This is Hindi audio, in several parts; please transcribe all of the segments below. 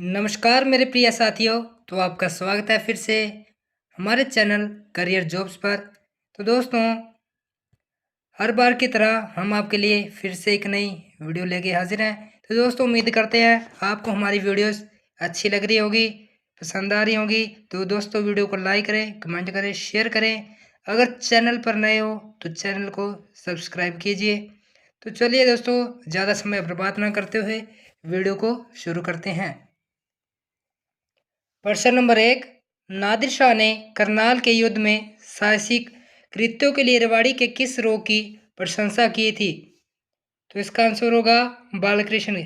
नमस्कार मेरे प्रिय साथियों। तो आपका स्वागत है फिर से हमारे चैनल करियर जॉब्स पर। तो दोस्तों, हर बार की तरह हम आपके लिए फिर से एक नई वीडियो लेके हाजिर हैं। तो दोस्तों, उम्मीद करते हैं आपको हमारी वीडियोस अच्छी लग रही होगी, पसंद आ रही होगी। तो दोस्तों, वीडियो को लाइक करें, कमेंट करें, शेयर करें। अगर चैनल पर नए हो तो चैनल को सब्सक्राइब कीजिए। तो चलिए दोस्तों, ज़्यादा समय बर्बाद ना करते हुए वीडियो को शुरू करते हैं। प्रश्न नंबर 1। नादिर शाह ने करनाल के युद्ध में साहसिक कृत्यों के लिए रेवाड़ी के किस रोग की प्रशंसा की थी? तो इसका आंसर होगा बालकृष्ण।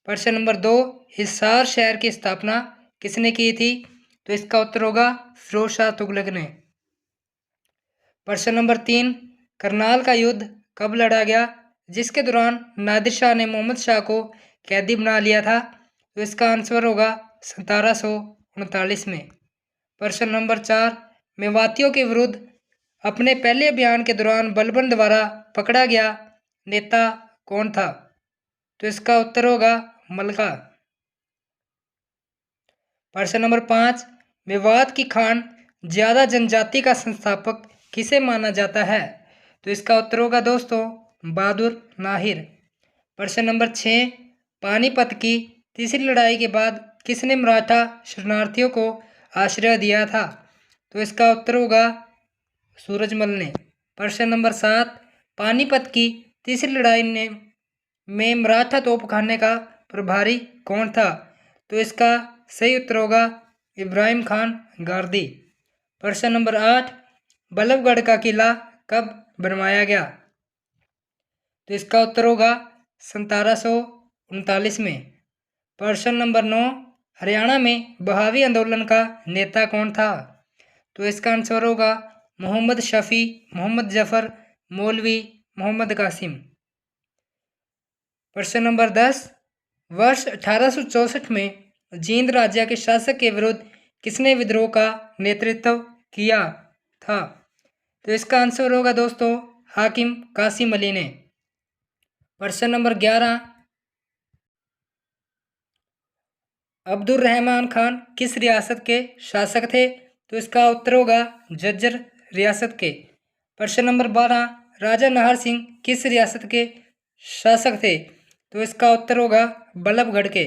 प्रश्न नंबर 2। हिसार शहर की स्थापना किसने की थी? तो इसका उत्तर होगा फिरोज शाह तुगलक ने। प्रश्न नंबर 3। करनाल का युद्ध कब लड़ा गया, जिसके दौरान नादिर शाह ने मोहम्मद शाह को कैदी बना लिया था? तो इसका आंसर होगा 1739 में। प्रश्न नंबर 4। मेवातियों के विरुद्ध अपने पहले अभियान के दौरान बलबन द्वारा पकड़ा गया नेता कौन था? तो इसका उत्तर होगा मलका। प्रश्न नंबर 5। मेवात की खान ज्यादा जनजाति का संस्थापक किसे माना जाता है? तो इसका उत्तर होगा दोस्तों बहादुर नाहिर। प्रश्न नंबर 6। पानीपत की तीसरी लड़ाई के बाद किसने मराठा शरणार्थियों को आश्रय दिया था? तो इसका उत्तर होगा सूरजमल ने। प्रश्न नंबर 7। पानीपत की तीसरी लड़ाई में मराठा तोपखाने का प्रभारी कौन था? तो इसका सही उत्तर होगा इब्राहिम खान गारदी। प्रश्न नंबर 8। बल्लभगढ़ का किला कब बनवाया गया? तो इसका उत्तर होगा 1739 में। प्रश्न नंबर 9। हरियाणा में बहावी आंदोलन का नेता कौन था? तो इसका आंसर होगा मोहम्मद शफी, मोहम्मद जफर, मौलवी मोहम्मद कासिम। प्रश्न नंबर 10। वर्ष 1864 में जींद राज्य के शासक के विरुद्ध किसने विद्रोह का नेतृत्व किया था? तो इसका आंसर होगा दोस्तों हाकिम कासिम अली ने। प्रश्न नंबर 11। अब्दुल रहमान खान किस रियासत के शासक थे? तो इसका उत्तर होगा झज्जर रियासत के। प्रश्न नंबर 12। राजा नाहर सिंह किस रियासत के शासक थे? तो इसका उत्तर होगा बल्लभगढ़ के।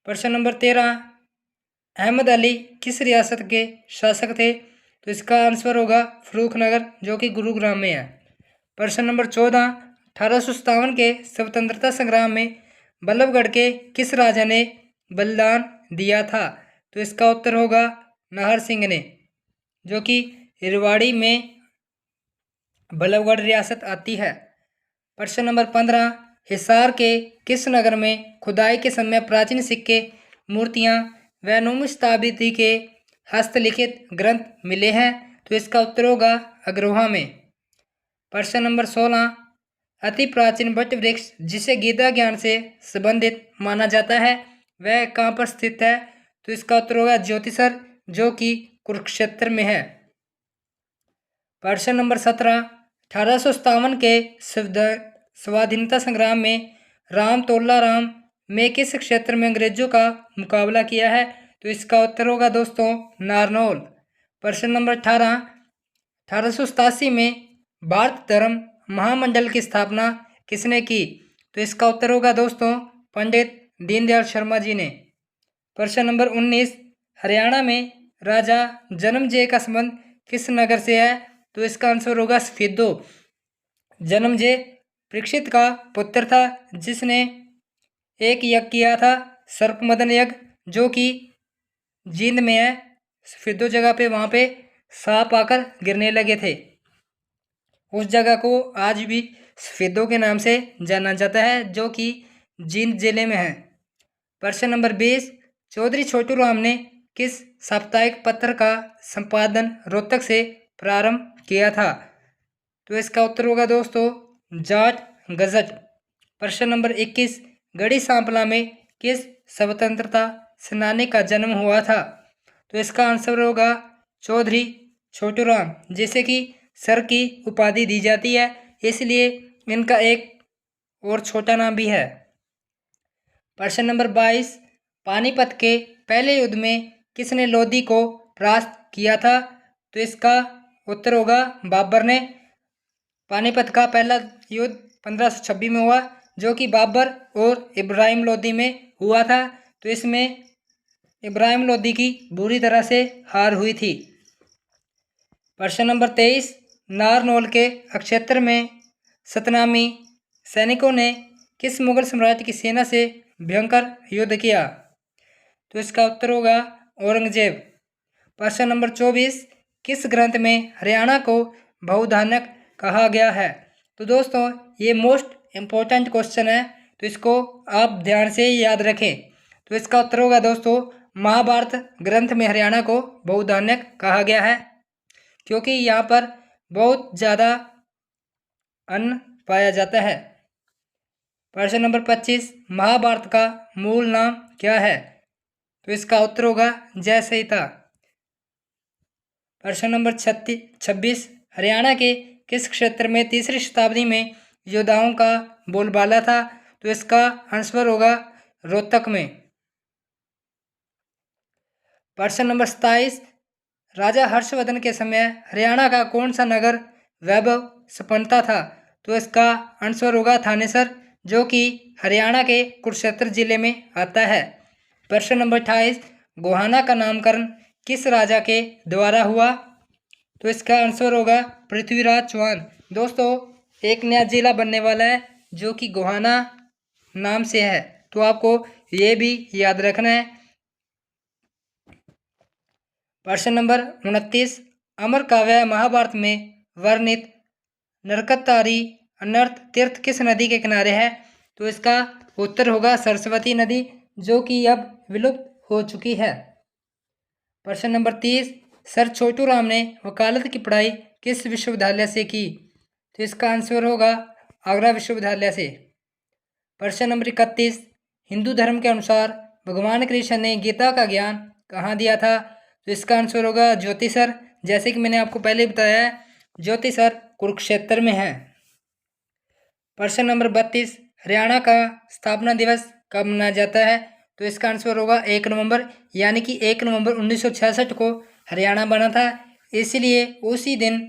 प्रश्न नंबर 13। अहमद अली किस रियासत के शासक थे? तो इसका आंसर होगा फर्रुखनगर, जो कि गुरुग्राम में है। प्रश्न नंबर 14। 1857 के स्वतंत्रता संग्राम में बल्लभगढ़ के किस राजा ने बलिदान दिया था? तो इसका उत्तर होगा नाहर सिंह ने, जो कि रेवाड़ी में बल्लभगढ़ रियासत आती है। प्रश्न नंबर 15। हिसार के किस नगर में खुदाई के समय प्राचीन सिक्के, मूर्तियां व नौवीं शताब्दी के हस्तलिखित ग्रंथ मिले हैं? तो इसका उत्तर होगा अग्रोहा में। प्रश्न नंबर 16। अति प्राचीन वट वृक्ष जिसे गीता ज्ञान से संबंधित माना जाता है वह कहाँ पर स्थित है? तो इसका उत्तर होगा ज्योतिसर, जो कि कुरुक्षेत्र में है। प्रश्न नंबर 17। 1857 के स्वाधीनता संग्राम में राम तोला राम में किस क्षेत्र में अंग्रेजों का मुकाबला किया है? तो इसका उत्तर होगा दोस्तों नारनौल। प्रश्न नंबर 18। 1887 में भारत धर्म महामंडल की स्थापना किसने की? तो इसका उत्तर होगा दोस्तों पंडित दीनदयाल शर्मा जी ने। प्रश्न नंबर 19। हरियाणा में राजा जन्मजय का संबंध किस नगर से है? तो इसका आंसर होगा स्फीदो। जन्मजय परीक्षित का पुत्र था, जिसने एक यज्ञ किया था सर्पमदन यज्ञ, जो कि जींद में है। स्फीदो जगह पे वहाँ पे सांप आकर गिरने लगे थे। उस जगह को आज भी स्फीदो के नाम से जाना जाता है, जो कि जींद जिले में है। प्रश्न नंबर 20। चौधरी छोटू राम ने किस साप्ताहिक पत्र का संपादन रोहतक से प्रारंभ किया था? तो इसका उत्तर होगा दोस्तों जाट गजट। प्रश्न नंबर 21। गढ़ी सांपला में किस स्वतंत्रता सेनानी का जन्म हुआ था? तो इसका आंसर होगा चौधरी छोटू राम, जिसे कि सर की उपाधि दी जाती है, इसलिए इनका एक और छोटा नाम भी है। प्रश्न नंबर 22, पानीपत के पहले युद्ध में किसने लोधी को परास्त किया था? तो इसका उत्तर होगा बाबर ने। पानीपत का पहला युद्ध 1526 में हुआ, जो कि बाबर और इब्राहिम लोधी में हुआ था। तो इसमें इब्राहिम लोधी की बुरी तरह से हार हुई थी। प्रश्न नंबर 23, नारनौल के अक्षेत्र में सतनामी सैनिकों ने किस मुगल सम्राट की सेना से भयंकर युद्ध किया? तो इसका उत्तर होगा औरंगजेब। प्रश्न नंबर 24, किस ग्रंथ में हरियाणा को बहुधान्यक कहा गया है? तो दोस्तों ये मोस्ट इम्पोर्टेंट क्वेश्चन है, तो इसको आप ध्यान से याद रखें। तो इसका उत्तर होगा दोस्तों महाभारत ग्रंथ में हरियाणा को बहुधान्यक कहा गया है, क्योंकि यहाँ पर बहुत ज़्यादा अन्न पाया जाता है। प्रश्न नंबर 25, महाभारत का मूल नाम क्या है? तो इसका उत्तर होगा जय संहिता। प्रश्न नंबर 26, हरियाणा के किस क्षेत्र में तीसरी शताब्दी में योद्धाओं का बोलबाला था? तो इसका आंसर होगा रोहतक में। प्रश्न नंबर 27, राजा हर्षवर्धन के समय हरियाणा का कौन सा नगर वैभव संपन्नता था? तो इसका आंसर होगा थानेसर, जो कि हरियाणा के कुरुक्षेत्र जिले में आता है। प्रश्न नंबर 28, गोहाना का नामकरण किस राजा के द्वारा हुआ? तो इसका आंसर होगा पृथ्वीराज चौहान। दोस्तों एक नया जिला बनने वाला है जो कि गोहाना नाम से है, तो आपको ये भी याद रखना है। प्रश्न नंबर 29, अमर काव्य महाभारत में वर्णित नरकतारी अनर्थ तीर्थ किस नदी के किनारे है? तो इसका उत्तर होगा सरस्वती नदी, जो कि अब विलुप्त हो चुकी है। प्रश्न नंबर 30, सर छोटू राम ने वकालत की पढ़ाई किस विश्वविद्यालय से की? तो इसका आंसर होगा आगरा विश्वविद्यालय से। प्रश्न नंबर 31, हिंदू धर्म के अनुसार भगवान कृष्ण ने गीता का ज्ञान कहाँ दिया था? तो इसका आंसर होगा ज्योतिसर, जैसे कि मैंने आपको पहले बताया है, ज्योतिसर कुरुक्षेत्र में है। प्रश्न नंबर 32, हरियाणा का स्थापना दिवस कब मनाया जाता है? तो इसका आंसर होगा 1 नवंबर, यानी कि 1 नवंबर 1966 को हरियाणा बना था, इसलिए उसी दिन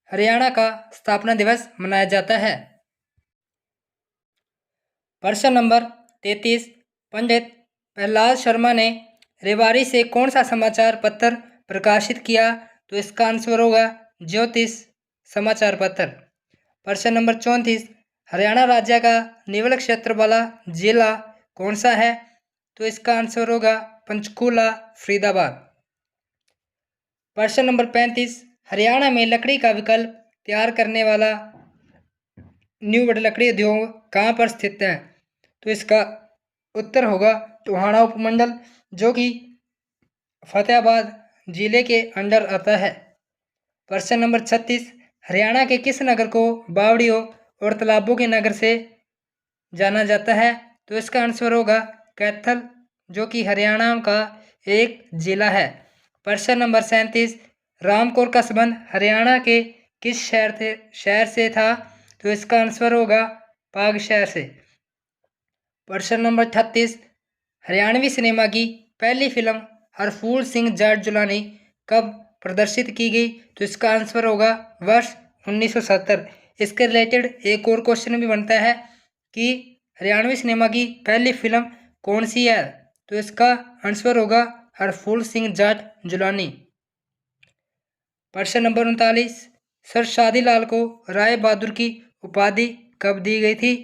हरियाणा का स्थापना दिवस मनाया जाता है। प्रश्न नंबर 33, पंडित प्रहलाद शर्मा ने रेवाड़ी से कौन सा समाचार पत्र प्रकाशित किया? तो इसका आंसर होगा ज्योतिष समाचार पत्र। प्रश्न नंबर 34, हरियाणा राज्य का निवल क्षेत्र वाला जिला कौन सा है? तो इसका आंसर होगा पंचकूला फरीदाबाद। प्रश्न नंबर 35, हरियाणा में लकड़ी का विकल्प तैयार करने वाला न्यू वुड लकड़ी उद्योग कहाँ पर स्थित है? तो इसका उत्तर होगा टोहाना उपमंडल, जो कि फतेहाबाद जिले के अंडर आता है। प्रश्न नंबर 36, हरियाणा के किस नगर को बावड़ियों और तालाबों के नगर से जाना जाता है? तो इसका आंसर होगा कैथल, जो कि हरियाणा का एक जिला है। प्रश्न नंबर 37, रामकोर का संबंध हरियाणा के किस शहर से था? तो इसका आंसर होगा पाग शहर से। प्रश्न नंबर 38, हरियाणवी सिनेमा की पहली फिल्म हरफूल सिंह जाट जुलानी कब प्रदर्शित की गई? तो इसका आंसर होगा वर्ष 1970। इसके रिलेटेड एक और क्वेश्चन भी बनता है कि हरियाणवी सिनेमा की पहली फिल्म कौन सी है? तो इसका आंसर होगा हरफूल सिंह जाट जुलानी। प्रश्न नंबर 39, सर शादीलाल को राय बहादुर की उपाधि कब दी गई थी?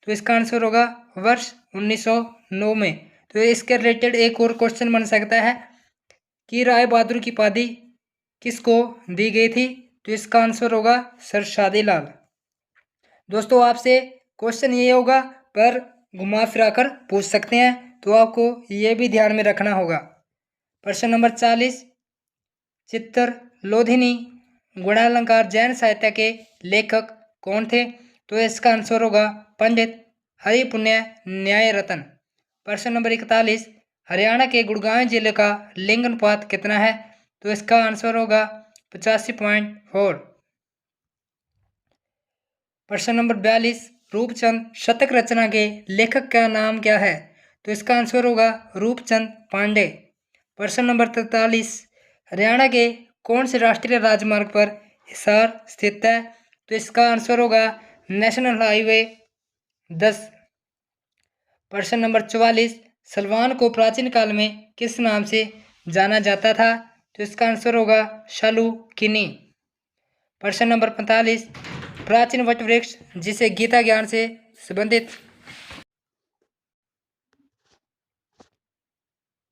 तो इसका आंसर होगा वर्ष 1909 में। तो इसके रिलेटेड एक और क्वेश्चन बन सकता है कि राय बहादुर की उपाधि किसको दी गई थी? तो इसका आंसर होगा सर शादीलाल। दोस्तों आपसे क्वेश्चन ये होगा, पर घुमा फिरा कर पूछ सकते हैं, तो आपको ये भी ध्यान में रखना होगा। प्रश्न नंबर 40, चित्तर लोधिनी गुणालंकार जैन साहित्य के लेखक कौन थे? तो इसका आंसर होगा पंडित हरिपुण्य न्याय रतन। प्रश्न नंबर 41, हरियाणा के गुड़गांव जिले का लिंग अनुपात कितना है? तो इसका आंसर होगा 85.4। प्रश्न नंबर 42, रूपचंद शतक रचना के लेखक का नाम क्या है? तो इसका आंसर होगा रूपचंद पांडे। प्रश्न नंबर 43, हरियाणा के कौन से राष्ट्रीय राजमार्ग पर हिसार स्थित है? तो इसका आंसर होगा नेशनल हाईवे 10। प्रश्न नंबर 44, सलवान को प्राचीन काल में किस नाम से जाना जाता था? तो इसका आंसर होगा शालुकिनी। प्रश्न नंबर 45, प्राचीन वट वृक्ष जिसे गीता ज्ञान से संबंधित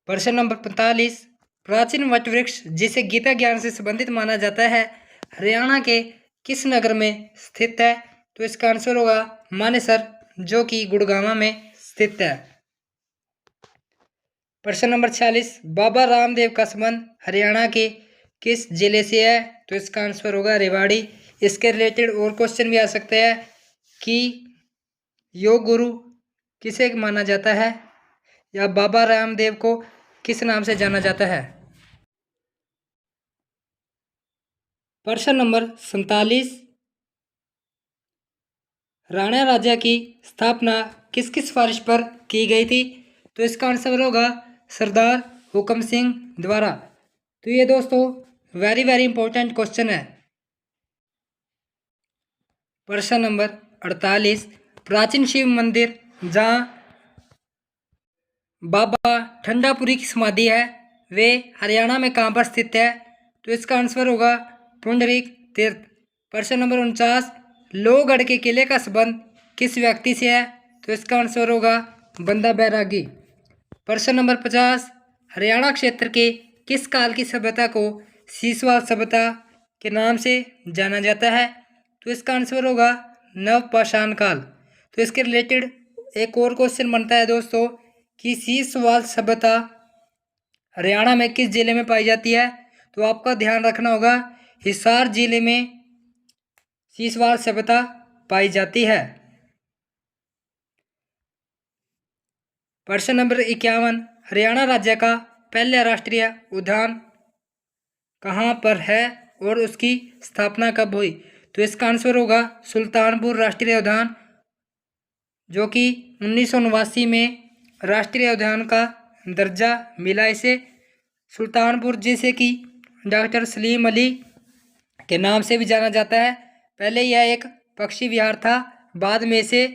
प्रश्न नंबर 45, प्राचीन वट वृक्ष जिसे गीता ज्ञान से संबंधित माना जाता है हरियाणा के किस नगर में स्थित है? तो इसका आंसर होगा मानेसर, जो कि गुड़गांव में स्थित है। प्रश्न नंबर 46, बाबा रामदेव का संबंध हरियाणा के किस जिले से है? तो इसका आंसर होगा रेवाड़ी। इसके रिलेटेड और क्वेश्चन भी आ सकते हैं कि योग गुरु किसे माना जाता है या बाबा रामदेव को किस नाम से जाना जाता है। प्रश्न नंबर 47, राणा राज्य की स्थापना किसकी सिफारिश पर की गई थी? तो इसका आंसर होगा सरदार हुकम सिंह द्वारा। तो ये दोस्तों वेरी इंपॉर्टेंट क्वेश्चन है। प्रश्न नंबर 48, प्राचीन शिव मंदिर जहाँ बाबा ठंडापुरी की समाधि है वे हरियाणा में कहाँ पर स्थित है? तो इसका आंसर होगा पुंडरीक तीर्थ। प्रश्न नंबर 49, लोहगढ़ के किले का संबंध किस व्यक्ति से है? तो इसका आंसर होगा बंदा बैरागी। प्रश्न नंबर 50, हरियाणा क्षेत्र के किस काल की सभ्यता को सीसवाल सभ्यता के नाम से जाना जाता है? तो इसका आंसर होगा नवपाषाण काल। तो इसके रिलेटेड एक और क्वेश्चन बनता है दोस्तों कि सीसवाल सभ्यता हरियाणा में किस जिले में पाई जाती है? तो आपका ध्यान रखना होगा हिसार जिले में सीसवाल सभ्यता पाई जाती है। प्रश्न नंबर 51, हरियाणा राज्य का पहला राष्ट्रीय उद्यान कहाँ पर है और उसकी स्थापना कब हुई? तो इसका आंसर होगा सुल्तानपुर राष्ट्रीय उद्यान, जो कि 1989 में राष्ट्रीय उद्यान का दर्जा मिला इसे। सुल्तानपुर जिसे कि डॉक्टर सलीम अली के नाम से भी जाना जाता है। पहले यह एक पक्षी विहार था, बाद में इसे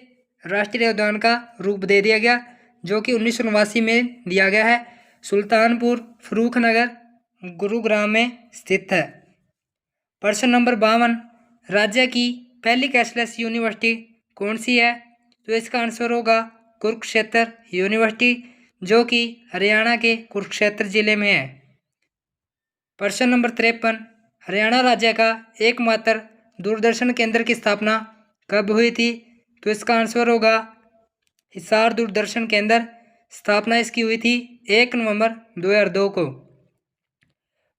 राष्ट्रीय उद्यान का रूप दे दिया गया, जो कि 1989 में दिया गया है। सुल्तानपुर फर्रुखनगर गुरुग्राम में स्थित है। प्रश्न नंबर 52, राज्य की पहली कैशलेस यूनिवर्सिटी कौन सी है? तो इसका आंसर होगा कुरुक्षेत्र यूनिवर्सिटी, जो कि हरियाणा के कुरुक्षेत्र जिले में है। प्रश्न नंबर 53, हरियाणा राज्य का एकमात्र दूरदर्शन केंद्र की स्थापना कब हुई थी? तो इसका आंसर होगा हिसार दूरदर्शन केंद्र। स्थापना इसकी हुई थी 1 नवंबर 2002 को।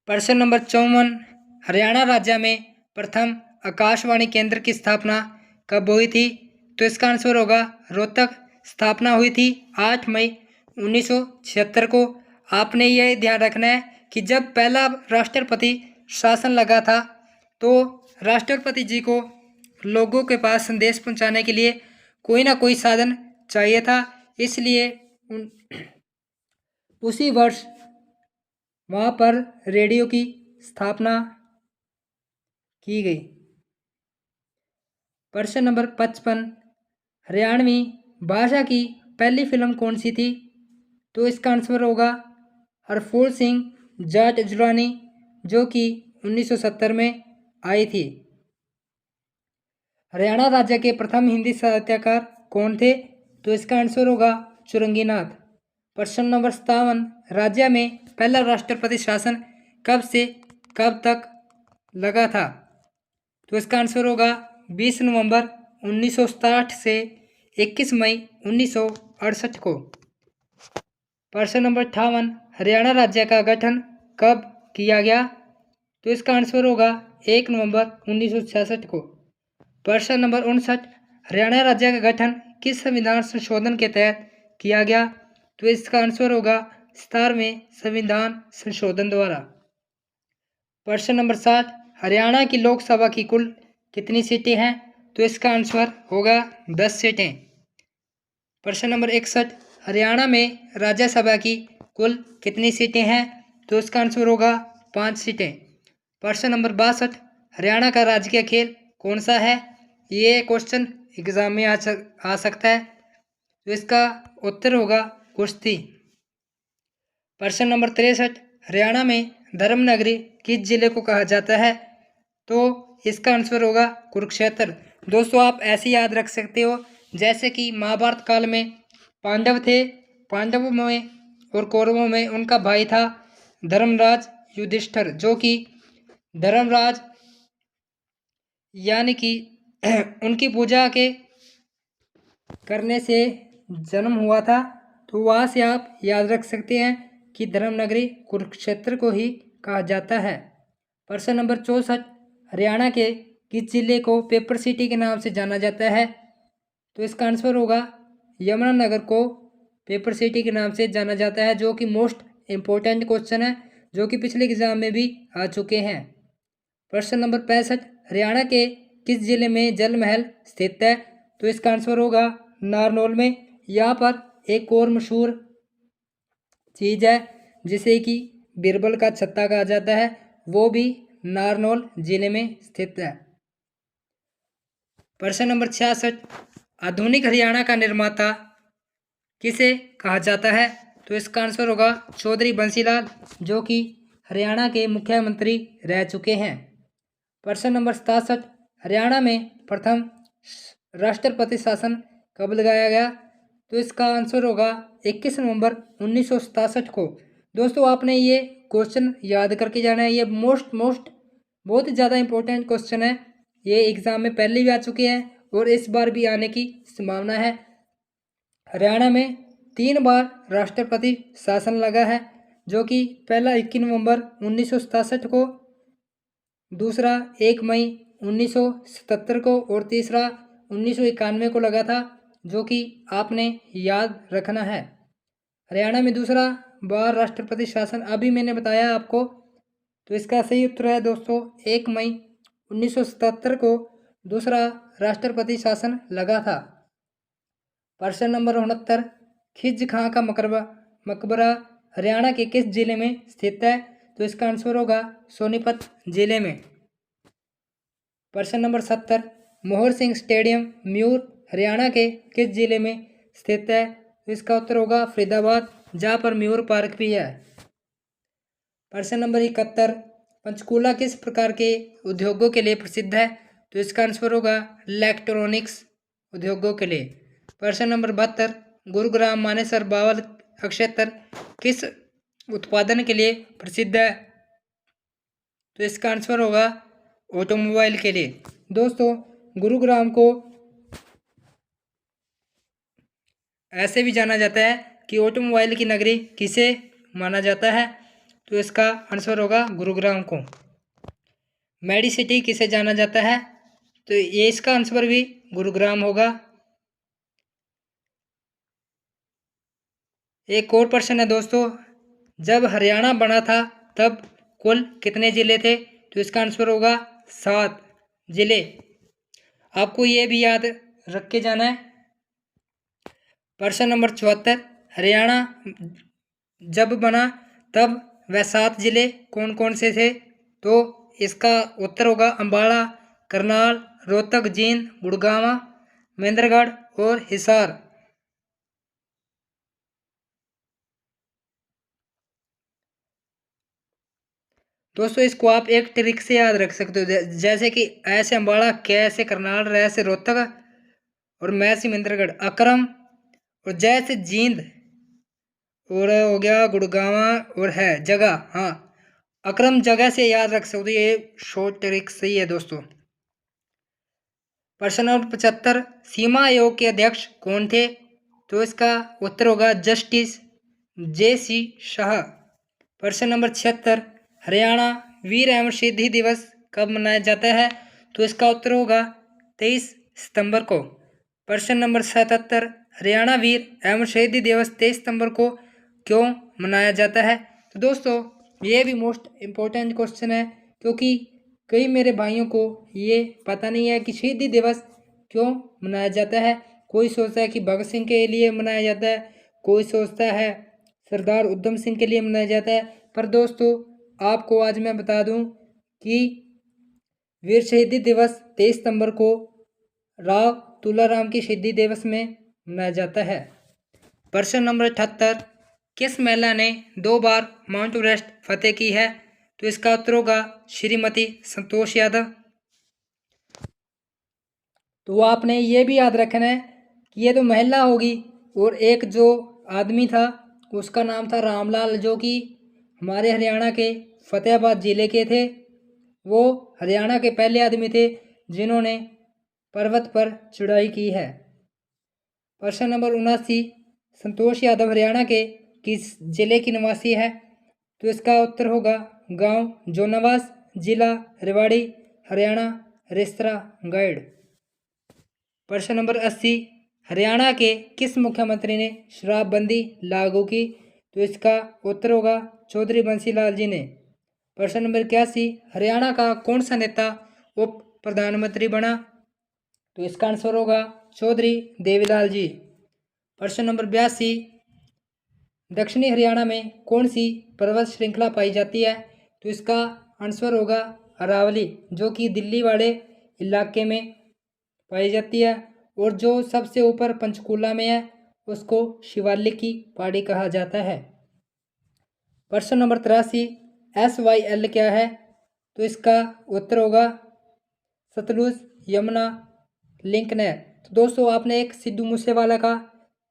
प्रश्न नंबर 54, हरियाणा राज्य में प्रथम आकाशवाणी केंद्र की स्थापना कब हुई थी? तो इसका आंसर होगा रोहतक। स्थापना हुई थी 8 मई 1976 को। आपने यह ध्यान रखना है कि जब पहला राष्ट्रपति शासन लगा था तो राष्ट्रपति जी को लोगों के पास संदेश पहुंचाने के लिए कोई ना कोई साधन चाहिए था, इसलिए उसी वर्ष वहाँ पर रेडियो की स्थापना की गई। प्रश्न नंबर 55, हरियाणवी भाषा की पहली फिल्म कौन सी थी? तो इसका आंसर होगा हरफूल सिंह जाट जुलानी, जो कि 1970 में आई थी। हरियाणा राज्य के प्रथम हिंदी साहित्यकार कौन थे? तो इसका आंसर होगा चुरंगीनाथ। प्रश्न नंबर 57, राज्य में पहला राष्ट्रपति शासन कब से कब तक लगा था? तो इसका आंसर होगा 20 नवंबर 1967 से 21 मई 1968 को। प्रश्न नंबर 58, हरियाणा राज्य का गठन कब किया गया? तो इसका आंसर होगा 1 नवंबर 1966 को। प्रश्न नंबर 59, हरियाणा राज्य का गठन किस संविधान संशोधन के तहत किया गया? तो इसका आंसर होगा 17वें संविधान संशोधन द्वारा। प्रश्न नंबर 60, हरियाणा की लोकसभा की कुल कितनी सीटें हैं? तो इसका आंसर होगा 10 सीटें। प्रश्न नंबर 61, हरियाणा में राज्यसभा की कुल कितनी सीटें हैं? तो इसका आंसर होगा 5 सीटें। प्रश्न नंबर 62, हरियाणा का राजकीय खेल कौन सा है? ये क्वेश्चन एग्जाम में आ सकता है, तो इसका उत्तर होगा कुश्ती। प्रश्न नंबर 63, हरियाणा में धर्मनगरी किस जिले को कहा जाता है? तो इसका आंसर होगा कुरुक्षेत्र। दोस्तों आप ऐसे याद रख सकते हो जैसे कि महाभारत काल में पांडव थे, पांडवों में और कौरवों में उनका भाई था धर्मराज युधिष्ठिर, जो कि धर्मराज यानी कि उनकी पूजा के करने से जन्म हुआ था। तो वहाँ से आप याद रख सकते हैं कि धर्मनगरी कुरुक्षेत्र को ही कहा जाता है। प्रश्न नंबर 64, हरियाणा के किस जिले को पेपर सिटी के नाम से जाना जाता है? तो इसका आंसर होगा यमुनानगर को पेपर सिटी के नाम से जाना जाता है, जो कि मोस्ट इम्पोर्टेंट क्वेश्चन है, जो कि पिछले एग्जाम में भी आ चुके हैं। प्रश्न नंबर 65, हरियाणा के किस जिले में जल महल स्थित है? तो इसका आंसर होगा नारनौल में। यहाँ पर एक और मशहूर चीज़ है जिसे कि बीरबल का छत्ता कहा जाता है, वो भी नारनौल जिले में स्थित है। प्रश्न नंबर 66, आधुनिक हरियाणा का निर्माता किसे कहा जाता है? तो इसका आंसर होगा चौधरी बंसीलाल, जो कि हरियाणा के मुख्यमंत्री रह चुके हैं। प्रश्न नंबर 67, हरियाणा में प्रथम राष्ट्रपति शासन कब लगाया गया? तो इसका आंसर होगा 21 नवंबर 1967 को। दोस्तों आपने ये क्वेश्चन याद करके जाना है, ये मोस्ट बहुत ही ज़्यादा इंपॉर्टेंट क्वेश्चन है। ये एग्जाम में पहले भी आ चुके हैं और इस बार भी आने की संभावना है। हरियाणा में 3 बार राष्ट्रपति शासन लगा है, जो कि पहला 21 नवंबर 1967 को, दूसरा 1 मई 1977 को और तीसरा 1991 को लगा था, जो कि आपने याद रखना है। हरियाणा में दूसरा बार राष्ट्रपति शासन अभी मैंने बताया आपको, तो इसका सही उत्तर है दोस्तों 1 मई 1977 को दूसरा राष्ट्रपति शासन लगा था। प्रश्न नंबर 69, खिज खां का मकबरा हरियाणा के किस जिले में स्थित है? तो इसका आंसर होगा सोनीपत जिले में। प्रश्न नंबर 70, मोहर सिंह स्टेडियम म्यूर हरियाणा के किस जिले में स्थित है? तो इसका उत्तर होगा फरीदाबाद, जहाँ पर म्यूर पार्क भी है। प्रश्न नंबर 71, पंचकूला किस प्रकार के उद्योगों के लिए प्रसिद्ध है? तो इसका आंसर होगा इलेक्ट्रॉनिक्स उद्योगों के लिए। प्रश्न नंबर 72, गुरुग्राम मानेसर बावल क्षेत्र किस उत्पादन के लिए प्रसिद्ध है? तो इसका आंसर होगा ऑटोमोबाइल के लिए। दोस्तों गुरुग्राम को ऐसे भी जाना जाता है कि ऑटोमोबाइल की नगरी किसे माना जाता है? तो इसका आंसर होगा गुरुग्राम को। मेडी सिटी किसे जाना जाता है? तो ये इसका आंसर भी गुरुग्राम होगा। एक और प्रश्न है दोस्तों, जब हरियाणा बना था तब कुल कितने जिले थे? तो इसका आंसर होगा 7 जिले। आपको ये भी याद रख के जाना है। प्रश्न नंबर 74, हरियाणा जब बना तब वह 7 जिले कौन कौन से थे? तो इसका उत्तर होगा अम्बाला, करनाल, रोहतक, जींद, गुड़गांव, महेंद्रगढ़ और हिसार। दोस्तों इसको आप एक ट्रिक से याद रख सकते हो, जैसे कि ऐसे अम्बाला, कैसे करनाल, रै से रोहतक और मैं से महेंद्रगढ़, अकरम और जैसे जींद और हो गया गुड़गांव और है जगह। हाँ अकरम जगह से याद रख सकते हो, ये शॉर्ट ट्रिक सही है दोस्तों। प्रश्न नंबर 75, सीमा आयोग के अध्यक्ष कौन थे? तो इसका उत्तर होगा जस्टिस JC शाह। प्रश्न नंबर 76, हरियाणा वीर एवं शहीदी दिवस कब मनाया जाता है? तो इसका उत्तर होगा 23 सितंबर को। प्रश्न नंबर 77, हरियाणा वीर एवं शहीदी दिवस 23 सितंबर को क्यों मनाया जाता है? तो दोस्तों ये भी मोस्ट इम्पोर्टेंट क्वेश्चन है, क्योंकि कई मेरे भाइयों को ये पता नहीं है कि शहीदी दिवस क्यों मनाया जाता है। कोई सोचता है कि भगत सिंह के लिए मनाया जाता है, कोई सोचता है सरदार उधम सिंह के लिए मनाया जाता है, पर दोस्तों आपको आज मैं बता दूं कि वीर शहीदी दिवस 23 सितंबर को राव तुलाराम की शहीदी दिवस में मनाया जाता है। प्रश्न नंबर 78, किस महिला ने 2 बार माउंट एवरेस्ट फतेह की है? तो इसका उत्तर होगा श्रीमती संतोष यादव। तो आपने ये भी याद रखना है कि ये तो महिला होगी, और एक जो आदमी था उसका नाम था रामलाल, जो कि हमारे हरियाणा के फतेहाबाद जिले के थे। वो हरियाणा के पहले आदमी थे जिन्होंने पर्वत पर चढ़ाई की है। प्रश्न नंबर 79, संतोष यादव हरियाणा के किस जिले की निवासी है? तो इसका उत्तर होगा गांव जोनावास, जिला रेवाड़ी, हरियाणा, रेस्तरा गाइड। प्रश्न नंबर 80, हरियाणा के किस मुख्यमंत्री ने शराबबंदी लागू की? तो इसका उत्तर होगा चौधरी बंसीलाल जी ने। प्रश्न नंबर 81, हरियाणा का कौन सा नेता उप प्रधानमंत्री बना? तो इसका आंसर होगा चौधरी देवीलाल जी। प्रश्न नंबर 82, दक्षिणी हरियाणा में कौन सी पर्वत श्रृंखला पाई जाती है? तो इसका आंसर होगा अरावली, जो कि दिल्ली वाले इलाके में पाई जाती है, और जो सबसे ऊपर पंचकूला में है उसको शिवालिक की पहाड़ी कहा जाता है। प्रश्न नंबर 83, SYL क्या है? तो इसका उत्तर होगा सतलुज यमुना लिंक नहर। तो दोस्तों आपने एक सिद्धू मूसेवाला का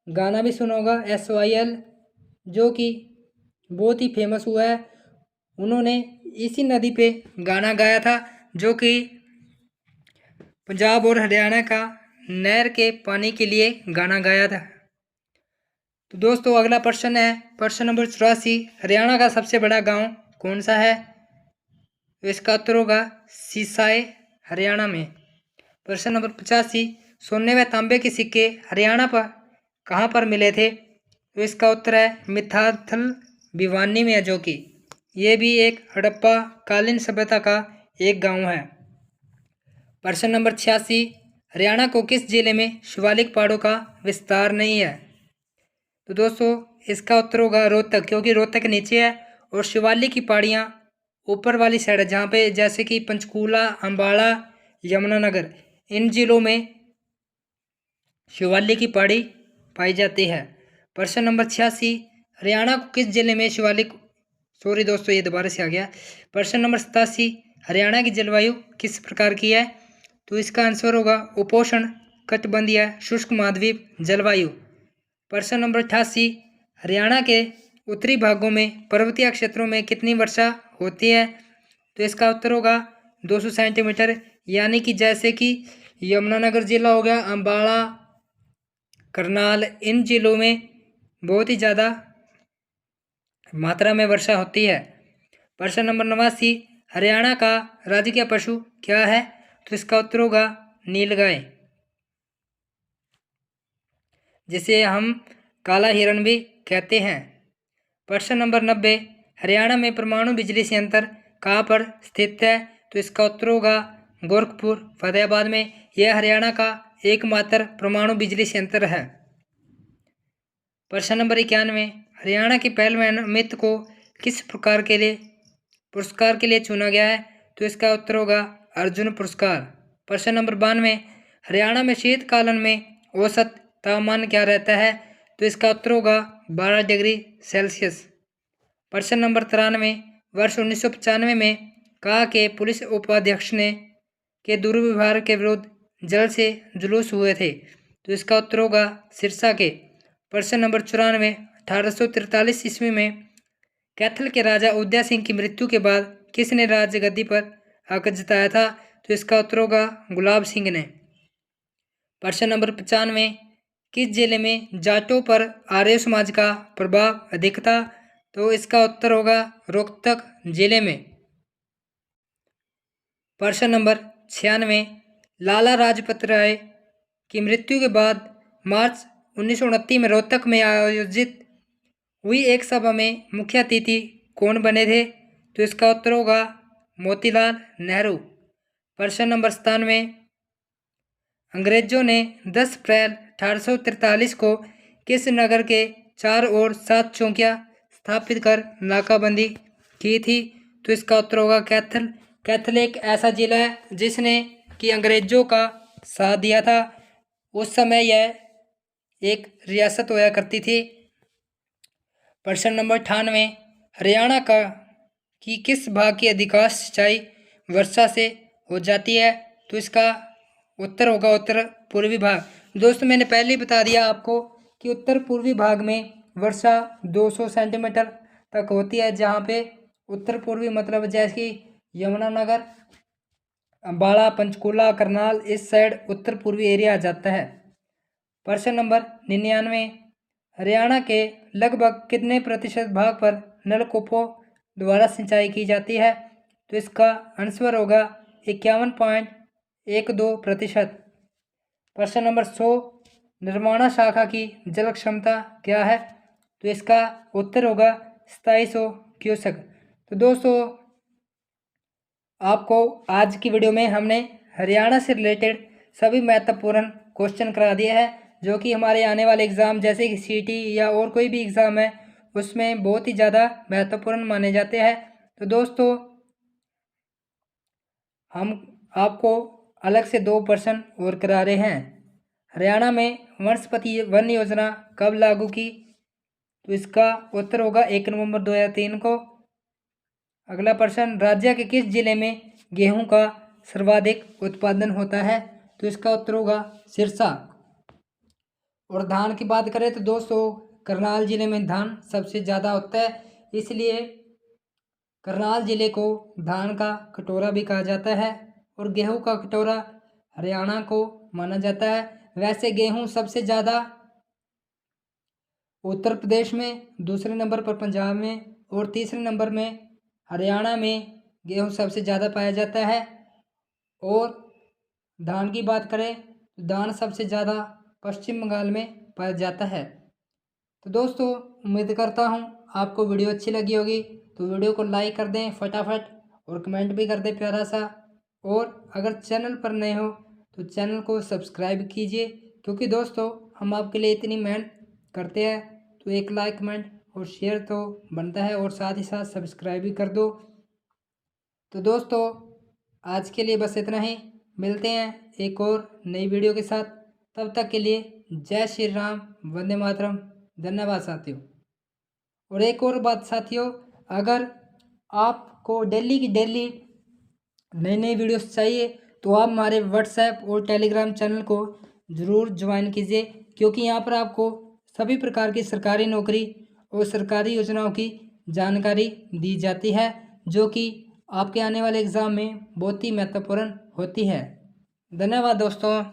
गाना भी सुना होगा SYL, जो कि बहुत ही फेमस हुआ है। उन्होंने इसी नदी पे गाना गाया था, जो कि पंजाब और हरियाणा का नहर के पानी के लिए गाना गाया था। तो दोस्तों अगला प्रश्न है प्रश्न नंबर 84, हरियाणा का सबसे बड़ा गांव कौन सा है? तो इसका उत्तर होगा सिसाई, हरियाणा में। प्रश्न नंबर 85, सोने व तांबे के सिक्के हरियाणा पर कहाँ पर मिले थे? तो इसका उत्तर है मिथाथल भिवानी में, जो कि ये भी एक हड़प्पा कालीन सभ्यता का एक गांव है। प्रश्न नंबर 86, हरियाणा को किस जिले में शिवालिक पहाड़ों का विस्तार नहीं है? तो दोस्तों इसका उत्तर होगा रोहतक, क्योंकि रोहतक नीचे है और शिवालिक की पहाड़ियाँ ऊपर वाली साइड है, जहाँ पे जैसे कि पंचकूला, अम्बाला, यमुनानगर, इन जिलों में शिवालिक की पहाड़ी पाई जाती है। प्रश्न नंबर 86, हरियाणा को किस जिले में शिवालिक, सॉरी दोस्तों ये दोबारा से आ गया। प्रश्न नंबर 87, हरियाणा की जलवायु किस प्रकार की है? तो इसका आंसर होगा उपोष्ण कटिबंधीय शुष्क महाद्वीप जलवायु। प्रश्न नंबर 88, हरियाणा के उत्तरी भागों में पर्वतीय क्षेत्रों में कितनी वर्षा होती है? तो इसका उत्तर होगा 200 सेंटीमीटर, यानी कि जैसे कि यमुनानगर जिला हो गया, अम्बाला, करनाल, इन जिलों में बहुत ही ज़्यादा मात्रा में वर्षा होती है। प्रश्न नंबर 89, हरियाणा का राजकीय पशु क्या है? तो इसका उत्तर होगा नीलगाय, जिसे हम काला हिरण भी कहते हैं। प्रश्न नंबर 90, हरियाणा में परमाणु बिजली संयंत्र कहाँ पर स्थित है? तो इसका उत्तर होगा गोरखपुर, फतेहाबाद में। यह हरियाणा का एकमात्र परमाणु बिजली संयंत्र है। प्रश्न नंबर 91, हरियाणा के पहलवान अमित को किस प्रकार के लिए पुरस्कार के लिए चुना गया है? तो इसका उत्तर होगा अर्जुन पुरस्कार। प्रश्न नंबर 92, हरियाणा में शीतकालीन में औसत तापमान क्या रहता है? तो इसका उत्तर होगा 12 डिग्री सेल्सियस। प्रश्न नंबर 93, वर्ष 1995 में कहा के पुलिस उपाध्यक्ष ने के दुर्व्यवहार के विरुद्ध जल से जुलूस हुए थे? तो इसका उत्तर होगा सिरसा के। प्रश्न नंबर 94, 1843 ईस्वी में कैथल के राजा उदय सिंह की मृत्यु के बाद किसने राजगद्दी पर हक जताया था? तो इसका उत्तर होगा गुलाब सिंह ने। प्रश्न नंबर 95, किस जिले में जाटों पर आर्य समाज का प्रभाव अधिक था? तो इसका उत्तर होगा रोहतक जिले में। प्रश्न नंबर 96, लाला लाजपत राय की मृत्यु के बाद मार्च 1929 में रोहतक में आयोजित हुई एक सभा में मुख्य अतिथि कौन बने थे? तो इसका उत्तर होगा मोतीलाल नेहरू। प्रश्न नंबर 97, अंग्रेजों ने 10 अप्रैल 1843 को किस नगर के 4 और 7 चौकियां स्थापित कर नाकाबंदी की थी। तो इसका उत्तर होगा कैथल। कैथल एक ऐसा जिला है जिसने कि अंग्रेजों का साथ दिया था। उस समय यह एक रियासत होया करती थी। प्रश्न नंबर 98, हरियाणा का कि किस भाग की अधिकांश सिंचाई वर्षा से हो जाती है? तो इसका उत्तर होगा उत्तर पूर्वी भाग। दोस्तों मैंने पहले ही बता दिया आपको कि उत्तर पूर्वी भाग में वर्षा 200 सेंटीमीटर तक होती है, जहाँ पे उत्तर पूर्वी मतलब जैसे कि यमुनानगर, अम्बाला, पंचकूला, करनाल इस साइड उत्तर पूर्वी एरिया आ जाता है। प्रश्न नंबर 99, हरियाणा के लगभग कितने प्रतिशत भाग पर नलकूपों द्वारा सिंचाई की जाती है? तो इसका आंसर होगा 51.12%। प्रश्न नंबर 100, निर्माणा शाखा की जल क्षमता क्या है? तो इसका उत्तर होगा 2700 क्यूसेक। तो दोस्तों आपको आज की वीडियो में हमने हरियाणा से रिलेटेड सभी महत्वपूर्ण क्वेश्चन करा दिए हैं, जो कि हमारे आने वाले एग्ज़ाम जैसे कि सीटी या और कोई भी एग्ज़ाम है उसमें बहुत ही ज़्यादा महत्वपूर्ण माने जाते हैं। तो दोस्तों हम आपको अलग से 2 प्रश्न और करा रहे हैं। हरियाणा में वनस्पति वन योजना कब लागू की? तो इसका उत्तर होगा 1 नवंबर 2003 को। अगला प्रश्न, राज्य के किस जिले में गेहूं का सर्वाधिक उत्पादन होता है? तो इसका उत्तर होगा सिरसा। और धान की बात करें तो दोस्तों करनाल जिले में धान सबसे ज़्यादा होता है, इसलिए करनाल जिले को धान का कटोरा भी कहा जाता है और गेहूं का कटोरा हरियाणा को माना जाता है। वैसे गेहूं सबसे ज़्यादा उत्तर प्रदेश में, दूसरे नंबर पर पंजाब में और तीसरे नंबर में हरियाणा में गेहूं सबसे ज़्यादा पाया जाता है। और धान की बात करें तो धान सबसे ज़्यादा पश्चिम बंगाल में पाया जाता है। तो दोस्तों उम्मीद करता हूँ आपको वीडियो अच्छी लगी होगी, तो वीडियो को लाइक कर दें फटाफट और कमेंट भी कर दें प्यारा सा। और अगर चैनल पर नए हो तो चैनल को सब्सक्राइब कीजिए, क्योंकि दोस्तों हम आपके लिए इतनी मेहनत करते हैं, तो एक लाइक कमेंट और शेयर तो बनता है, और साथ ही साथ सब्सक्राइब भी कर दो। तो दोस्तों आज के लिए बस इतना ही, मिलते हैं एक और नई वीडियो के साथ। तब तक के लिए जय श्री राम, वंदे मातरम, धन्यवाद साथियों। और एक और बात साथियों, अगर आपको डेली की डेली नई नई वीडियोस चाहिए तो आप हमारे व्हाट्सएप और टेलीग्राम चैनल को ज़रूर ज्वाइन कीजिए, क्योंकि यहाँ पर आपको सभी प्रकार की सरकारी नौकरी और सरकारी योजनाओं की जानकारी दी जाती है, जो कि आपके आने वाले एग्ज़ाम में बहुत ही महत्वपूर्ण होती है। धन्यवाद दोस्तों।